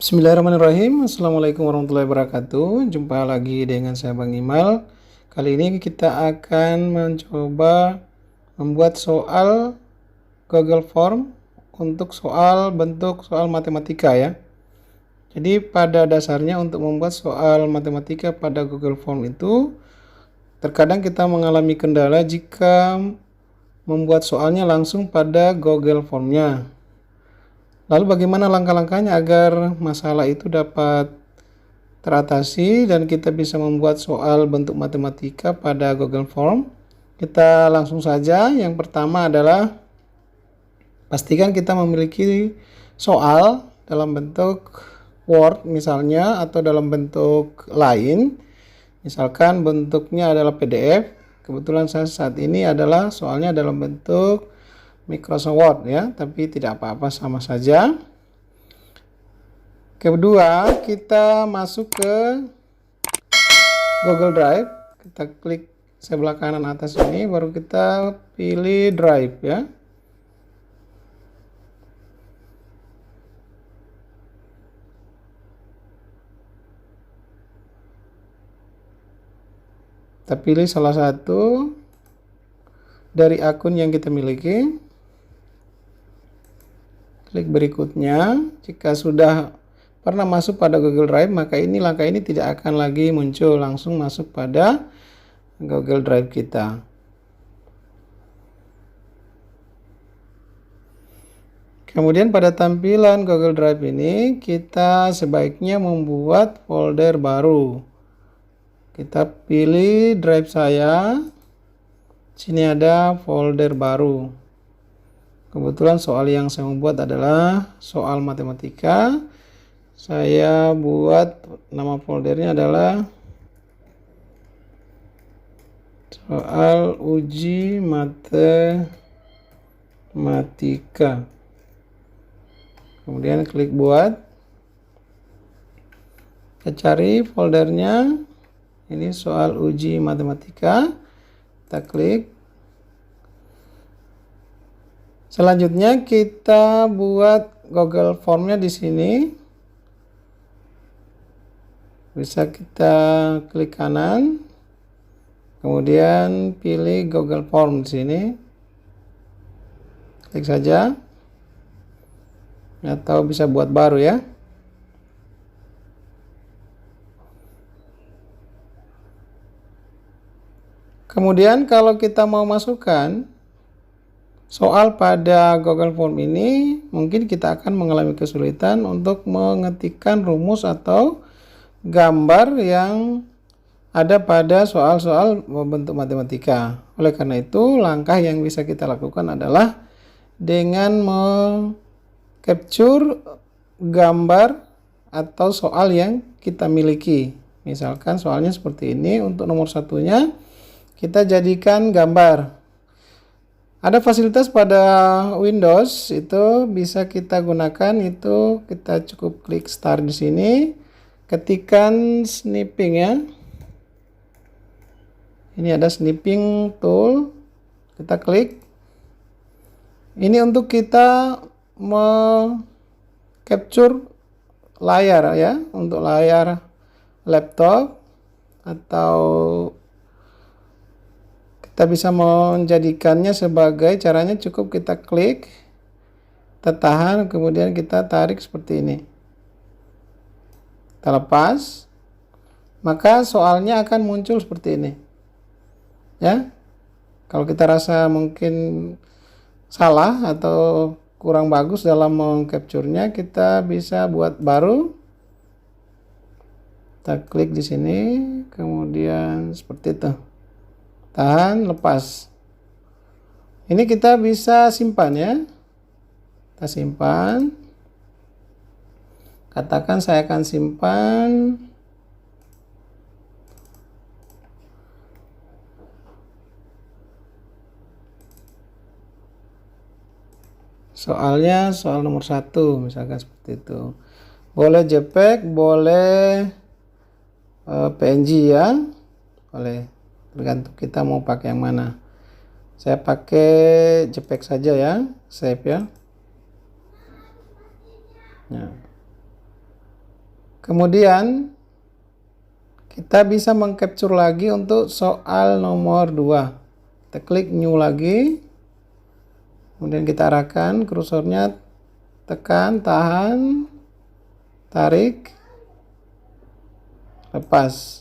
Bismillahirrahmanirrahim. Assalamualaikum warahmatullahi wabarakatuh. Jumpa lagi dengan saya Bang Imal. Kali ini kita akan mencoba membuat soal Google Form untuk bentuk soal matematika ya. Jadi pada dasarnya untuk membuat soal matematika pada Google Form itu terkadang kita mengalami kendala jika membuat soalnya langsung pada Google Form-nya. Lalu bagaimana langkah-langkahnya agar masalah itu dapat teratasi dan kita bisa membuat soal bentuk matematika pada Google Form? Kita langsung saja. Yang pertama adalah pastikan kita memiliki soal dalam bentuk Word misalnya atau dalam bentuk lain. Misalkan bentuknya adalah PDF. Kebetulan saya saat ini adalah soalnya dalam bentuk Microsoft Word ya, tapi tidak apa-apa, sama saja. Kedua, kita masuk ke Google Drive. Kita klik sebelah kanan atas ini, baru kita pilih Drive ya. Kita pilih salah satu dari akun yang kita miliki. Klik berikutnya. Jika sudah pernah masuk pada Google Drive, maka langkah ini tidak akan lagi muncul, langsung masuk pada Google Drive kita. Kemudian pada tampilan Google Drive ini kita sebaiknya membuat folder baru. Kita pilih drive saya. Sini ada folder baru. Kebetulan soal yang saya membuat adalah soal matematika. Saya buat nama foldernya adalah soal uji matematika. Kemudian klik buat. Kita cari foldernya. Ini soal uji matematika. Kita klik. Selanjutnya kita buat Google Form-nya di sini. Bisa kita klik kanan. Kemudian pilih Google Form di sini. Klik saja. Atau bisa buat baru ya. Kemudian kalau kita mau masukkan soal pada Google Form ini, mungkin kita akan mengalami kesulitan untuk mengetikkan rumus atau gambar yang ada pada soal-soal bentuk matematika. Oleh karena itu, langkah yang bisa kita lakukan adalah dengan capture gambar atau soal yang kita miliki. Misalkan soalnya seperti ini, untuk nomor satunya kita jadikan gambar. Ada fasilitas pada Windows itu bisa kita gunakan, itu kita cukup klik start di sini, ketikkan snipping ya. Ini ada snipping tool, kita klik. Ini untuk kita capture layar ya, untuk layar laptop, atau kita bisa menjadikannya sebagai, caranya cukup kita klik, kita tahan, kemudian kita tarik seperti ini. Kita lepas, maka soalnya akan muncul seperti ini. Ya. Kalau kita rasa mungkin salah atau kurang bagus dalam mengcapture-nya, kita bisa buat baru. Kita klik di sini, kemudian seperti itu. Tahan, lepas. Ini kita bisa simpan ya. Kita simpan. Katakan saya akan simpan. Soalnya soal nomor 1, misalkan seperti itu. Boleh JPEG, boleh PNG ya. Boleh. Tergantung kita mau pakai yang mana. Saya pakai JPEG saja ya, save ya. Nah. Kemudian kita bisa mengcapture lagi untuk soal nomor 2. Kita klik new lagi. Kemudian kita arahkan kursornya, tekan, tahan, tarik, lepas.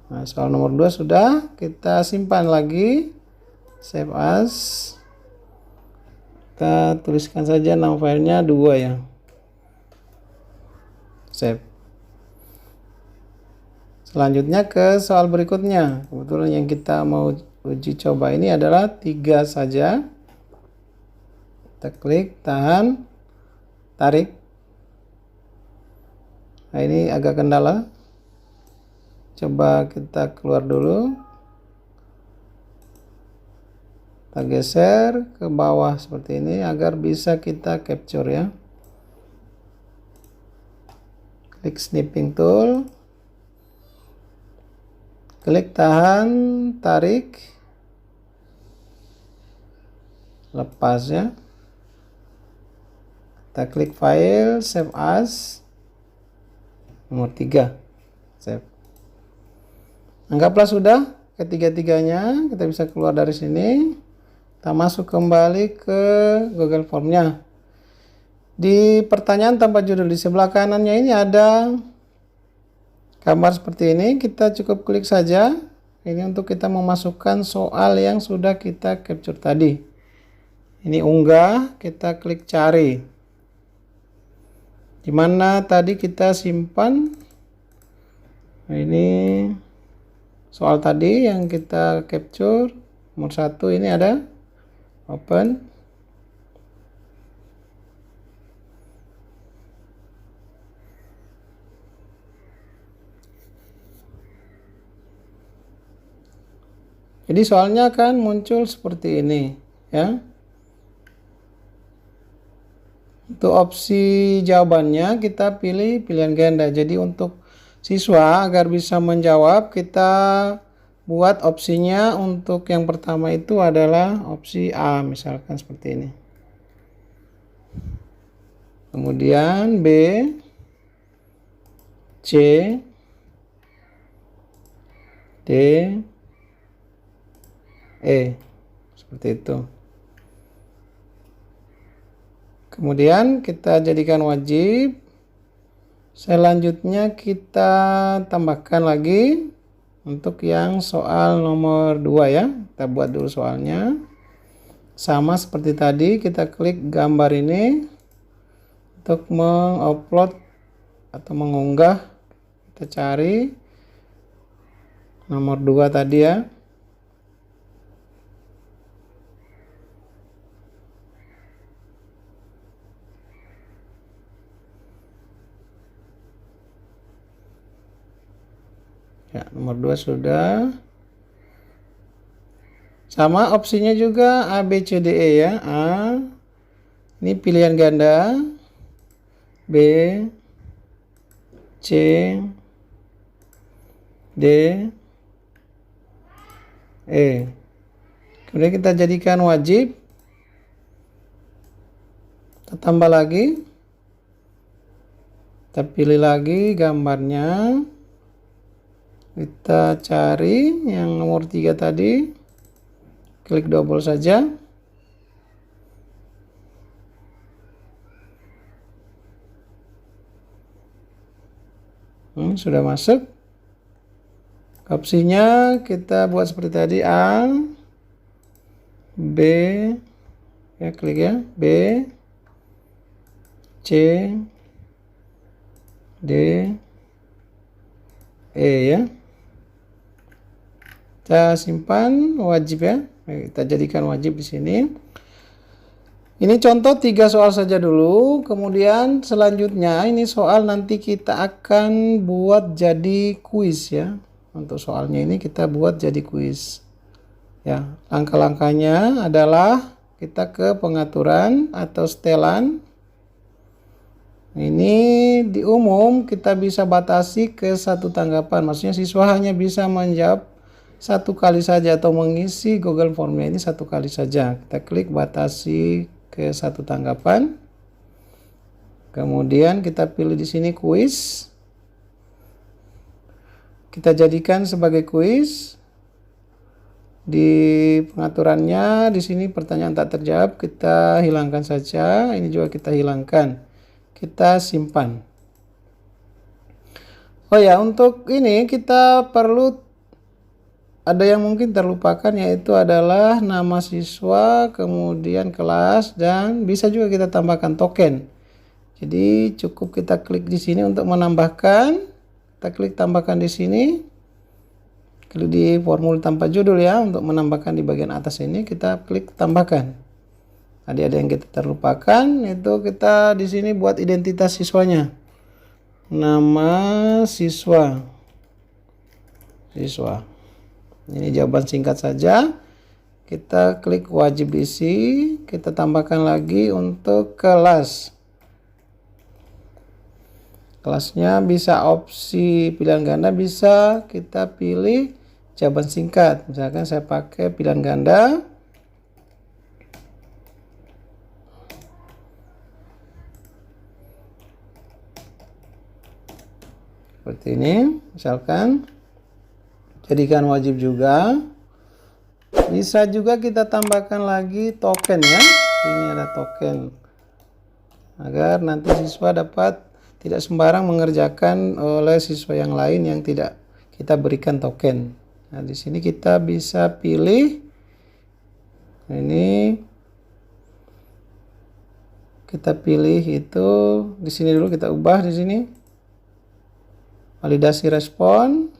Nah, soal nomor 2 sudah, kita simpan lagi. Save as. Kita tuliskan saja nama filenya 2 ya. Save. Selanjutnya ke soal berikutnya. Kebetulan yang kita mau uji coba ini adalah 3 saja. Kita klik, tahan, tarik. Nah, ini agak kendala. Coba kita keluar dulu. Kita geser ke bawah seperti ini agar bisa kita capture ya. Klik snipping tool. Klik, tahan, tarik, lepas ya. Kita klik file, save as, nomor 3, save. Anggaplah sudah ketiga-tiganya, kita bisa keluar dari sini. Kita masuk kembali ke Google Form-nya. Di pertanyaan tanpa judul di sebelah kanannya ini ada gambar seperti ini. Kita cukup klik saja. Ini untuk kita memasukkan soal yang sudah kita capture tadi. Ini unggah, kita klik cari. Dimana tadi kita simpan. Nah, ini soal tadi yang kita capture. Nomor 1 ini ada. Open. Jadi soalnya akan muncul seperti ini ya. Untuk opsi jawabannya kita pilih pilihan ganda. Jadi untuk siswa agar bisa menjawab, kita buat opsinya untuk yang pertama itu adalah opsi A, misalkan seperti ini. Kemudian B, C, D, E, seperti itu. Kemudian kita jadikan wajib. Selanjutnya kita tambahkan lagi untuk yang soal nomor 2 ya. Kita buat dulu soalnya. Sama seperti tadi, kita klik gambar ini untuk mengupload atau mengunggah. Kita cari nomor 2 tadi ya. Ya, nomor 2 sudah. Sama opsinya juga A, B, C, D, E ya. A, ini pilihan ganda. B, C, D, E. Kemudian kita jadikan wajib. Kita tambah lagi. Kita pilih lagi gambarnya. Kita cari yang nomor 3 tadi. Klik double saja. Sudah masuk. Opsinya kita buat seperti tadi. A, B, ya klik ya. B, C, D, E ya. Kita simpan wajib ya. Kita jadikan wajib di sini. Ini contoh 3 soal saja dulu. Kemudian selanjutnya ini soal nanti kita akan buat jadi kuis ya. Untuk soalnya ini kita buat jadi kuis. Ya, langkah-langkahnya adalah kita ke pengaturan atau setelan. Ini di umum kita bisa batasi ke 1 tanggapan. Maksudnya siswa hanya bisa menjawab 1 kali saja atau mengisi Google Form-nya ini 1 kali saja. Kita klik batasi ke 1 tanggapan. Kemudian kita pilih di sini kuis. Kita jadikan sebagai kuis. Di pengaturannya di sini pertanyaan tak terjawab kita hilangkan saja. Ini juga kita hilangkan. Kita simpan. Oh ya, untuk ini kita perlu ada yang mungkin terlupakan, yaitu adalah nama siswa, kemudian kelas, dan bisa juga kita tambahkan token. Jadi cukup kita klik di sini untuk menambahkan. Kita klik tambahkan di sini. Klik di formulir tanpa judul ya, untuk menambahkan di bagian atas ini kita klik tambahkan. Tadi ada yang kita terlupakan, itu kita di sini buat identitas siswanya. Nama siswa. Ini jawaban singkat saja. Kita klik wajib diisi, kita tambahkan lagi untuk kelas. Kelasnya bisa opsi pilihan ganda, bisa kita pilih jawaban singkat. Misalkan saya pakai pilihan ganda. Seperti ini, misalkan. Jadikan wajib juga. Bisa juga kita tambahkan lagi token ya. Ini ada token. Agar nanti siswa dapat tidak sembarang mengerjakan oleh siswa yang lain yang tidak kita berikan token. Nah, di sini kita bisa pilih ini. Kita pilih itu di sini dulu, kita ubah di sini. Validasi respon.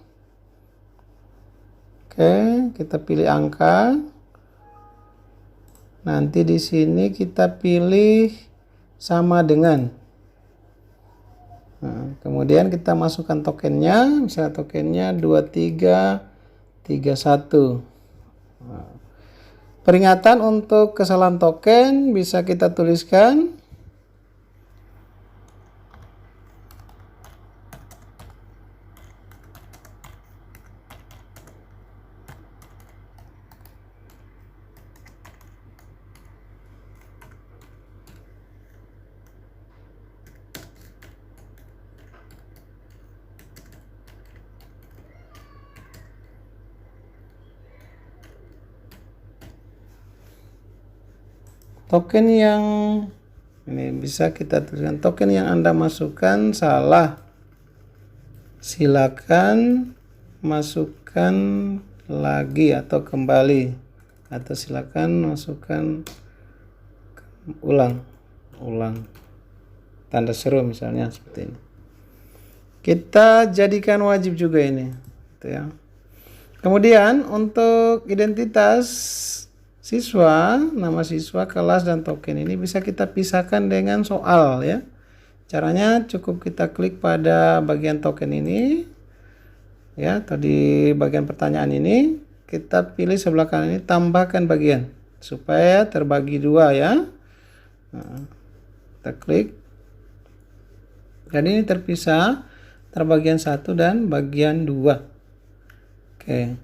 Oke, kita pilih angka. Nanti di sini kita pilih sama dengan. Nah, kemudian kita masukkan tokennya, misalnya tokennya 2331. Nah, peringatan untuk kesalahan token bisa kita tuliskan. Token yang ini bisa kita tuliskan, token yang Anda masukkan salah. Silakan masukkan lagi atau kembali, atau silakan masukkan ulang tanda seru misalnya seperti ini. Kita jadikan wajib juga ini, gitu ya. Kemudian untuk identitas siswa, nama siswa, kelas, dan token ini bisa kita pisahkan dengan soal ya. Caranya cukup kita klik pada bagian token ini ya, atau di bagian pertanyaan ini kita pilih sebelah kanan ini, tambahkan bagian supaya terbagi dua ya. Nah, kita klik dan ini terpisah, terbagian 1 dan bagian 2. Oke,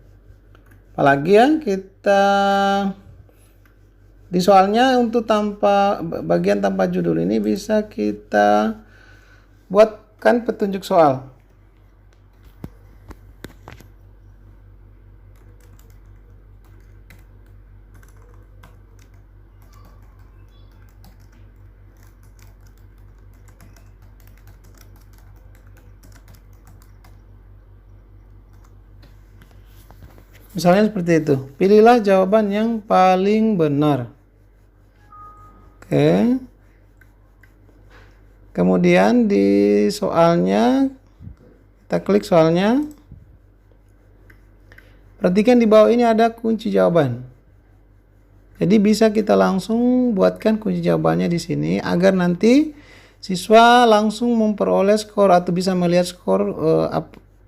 apalagi ya, kita di soalnya untuk bagian tanpa judul ini bisa kita buatkan petunjuk soal. Misalnya seperti itu. Pilihlah jawaban yang paling benar. Oke. Kemudian di soalnya kita klik soalnya. Perhatikan di bawah ini ada kunci jawaban. Jadi bisa kita langsung buatkan kunci jawabannya di sini agar nanti siswa langsung memperoleh skor atau bisa melihat skor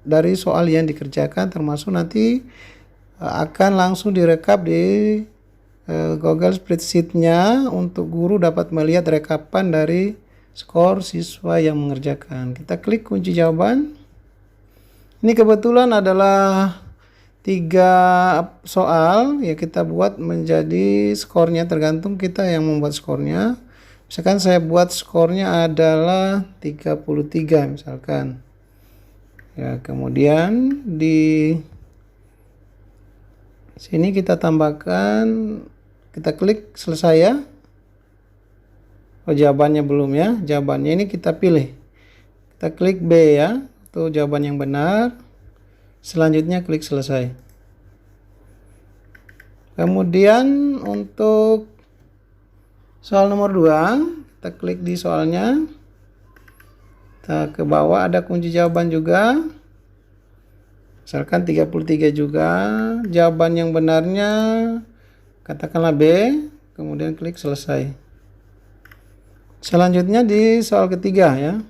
dari soal yang dikerjakan, termasuk nanti akan langsung direkap di Google Spreadsheet-nya untuk guru dapat melihat rekapan dari skor siswa yang mengerjakan. Kita klik kunci jawaban. Ini kebetulan adalah 3 soal ya, kita buat menjadi skornya, tergantung kita yang membuat skornya. Misalkan saya buat skornya adalah 33 misalkan. Ya, kemudian di sini kita tambahkan, kita klik selesai ya. Oh, jawabannya belum ya. Jawabannya ini kita pilih. Kita klik B ya. Itu jawaban yang benar. Selanjutnya klik selesai. Kemudian untuk soal nomor 2, kita klik di soalnya. Kita ke bawah ada kunci jawaban juga. Misalkan 33 juga. Jawaban yang benarnya katakanlah B. Kemudian klik selesai. Selanjutnya di soal ketiga ya.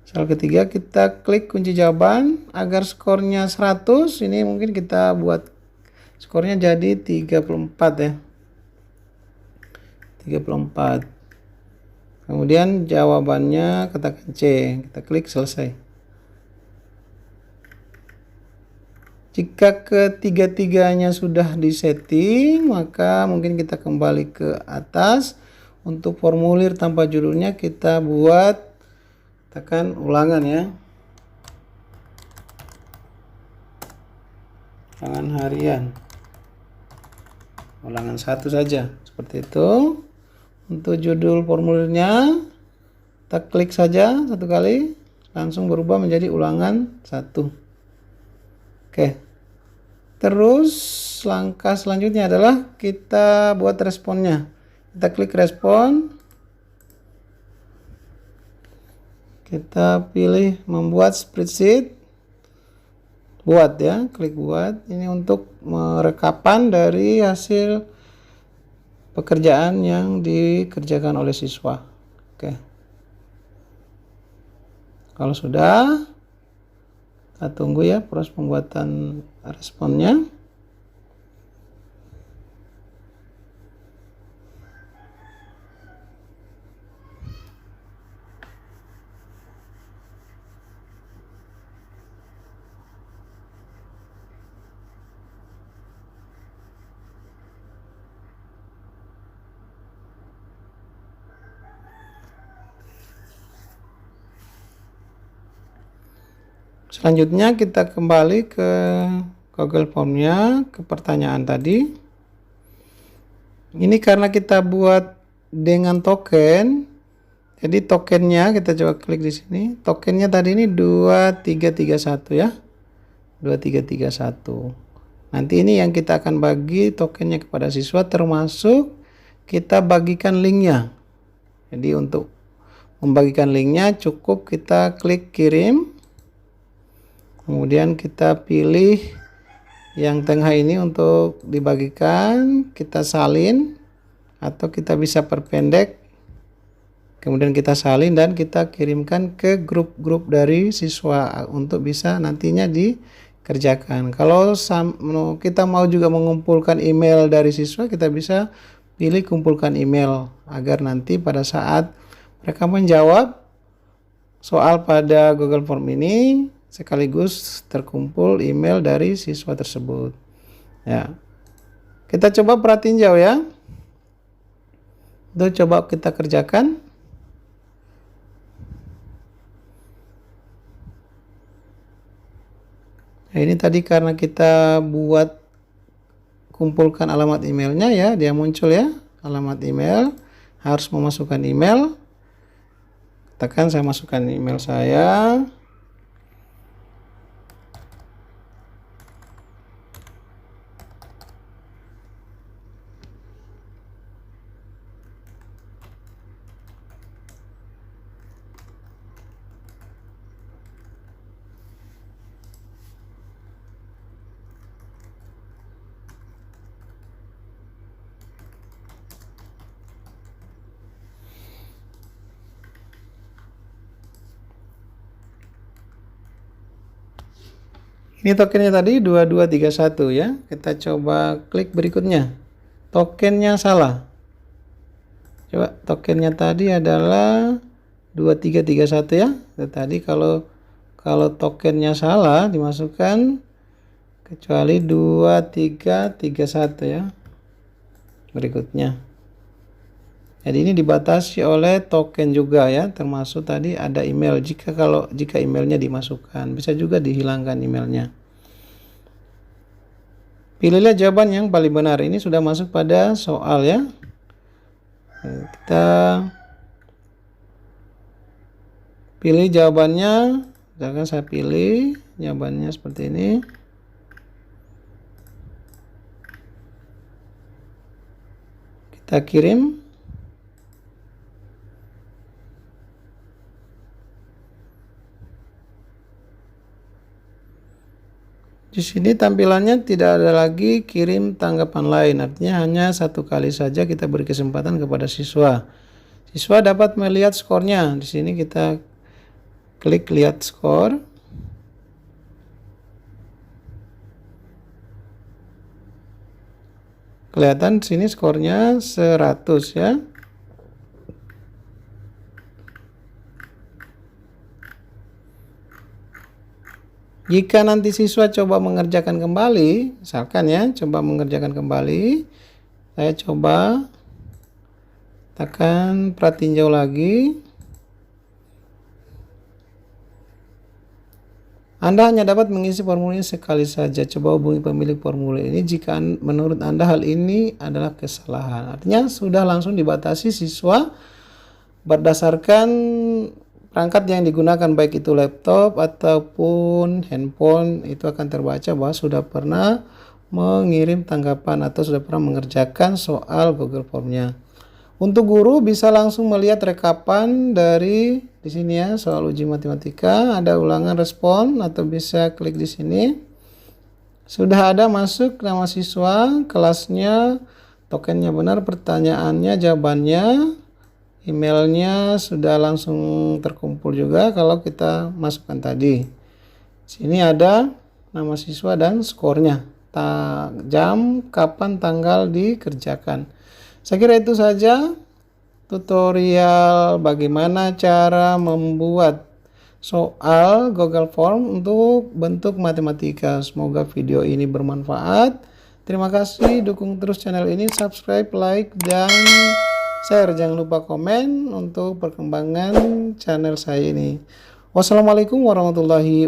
Soal ketiga kita klik kunci jawaban agar skornya 100. Ini mungkin kita buat skornya jadi 34 ya. 34. Kemudian jawabannya katakan C. Kita klik selesai. Jika ketiga-tiganya sudah disetting, maka mungkin kita kembali ke atas. Untuk formulir tanpa judulnya kita buat tekan ulangan ya. Ulangan harian. Ulangan 1 saja. Seperti itu. Untuk judul formulirnya kita klik saja 1 kali. Langsung berubah menjadi ulangan 1. Oke. Terus langkah selanjutnya adalah kita buat responnya. Kita klik respon. Kita pilih membuat spreadsheet. Buat ya, klik buat. Ini untuk merekapan dari hasil pekerjaan yang dikerjakan oleh siswa. Oke. Kalau sudah, kita tunggu ya proses pembuatan responnya. Selanjutnya kita kembali ke Google Form-nya, ke pertanyaan tadi. Ini karena kita buat dengan token, jadi tokennya kita coba klik di sini. Tokennya tadi ini 2331 ya. 2331. Nanti ini yang kita akan bagi tokennya kepada siswa, termasuk kita bagikan linknya. Jadi untuk membagikan linknya cukup kita klik kirim. Kemudian kita pilih yang tengah ini untuk dibagikan, kita salin atau kita bisa perpendek. Kemudian kita salin dan kita kirimkan ke grup-grup dari siswa untuk bisa nantinya dikerjakan. Kalau kita mau juga mengumpulkan email dari siswa, kita bisa pilih kumpulkan email agar nanti pada saat mereka menjawab soal pada Google Form ini sekaligus terkumpul email dari siswa tersebut. Ya. Kita coba perhatiin jauh ya. Itu coba kita kerjakan. Nah, ini tadi karena kita buat kumpulkan alamat emailnya ya, dia muncul ya, alamat email, harus memasukkan email. Katakan saya masukkan email saya. Ini tokennya tadi 2231 ya. Kita coba klik berikutnya. Tokennya salah. Coba tokennya tadi adalah 2331 ya. Tadi kalau tokennya salah dimasukkan kecuali 2331 ya. Berikutnya. Jadi ini dibatasi oleh token juga ya, termasuk tadi ada email. Jika emailnya dimasukkan, bisa juga dihilangkan emailnya. Pilihlah jawaban yang paling benar. Ini sudah masuk pada soal ya. Kita pilih jawabannya. Misalkan saya pilih jawabannya seperti ini. Kita kirim. Di sini tampilannya tidak ada lagi kirim tanggapan lain, artinya hanya satu kali saja kita beri kesempatan kepada siswa. Siswa dapat melihat skornya. Di sini kita klik lihat skor. Kelihatan di sini skornya 100 ya. Jika nanti siswa coba mengerjakan kembali, misalkan ya, coba mengerjakan kembali, saya coba tekan pratinjau lagi. Anda hanya dapat mengisi formulir sekali saja. Coba hubungi pemilik formulir ini jika menurut Anda hal ini adalah kesalahan. Artinya sudah langsung dibatasi siswa berdasarkan perangkat yang digunakan, baik itu laptop ataupun handphone, itu akan terbaca bahwa sudah pernah mengirim tanggapan atau sudah pernah mengerjakan soal Google Form-nya. Untuk guru bisa langsung melihat rekapan dari di sini ya, soal uji matematika, ada ulangan respon atau bisa klik di sini. Sudah ada masuk nama siswa, kelasnya, tokennya benar, pertanyaannya, jawabannya. Emailnya sudah langsung terkumpul juga kalau kita masukkan tadi. Sini ada nama siswa dan skornya, jam, kapan, tanggal dikerjakan. Saya kira itu saja tutorial bagaimana cara membuat soal Google Form untuk bentuk matematika. Semoga video ini bermanfaat. Terima kasih, dukung terus channel ini, subscribe, like, dan share. Jangan lupa komen untuk perkembangan channel saya ini. Wassalamualaikum warahmatullahi wabarakatuh.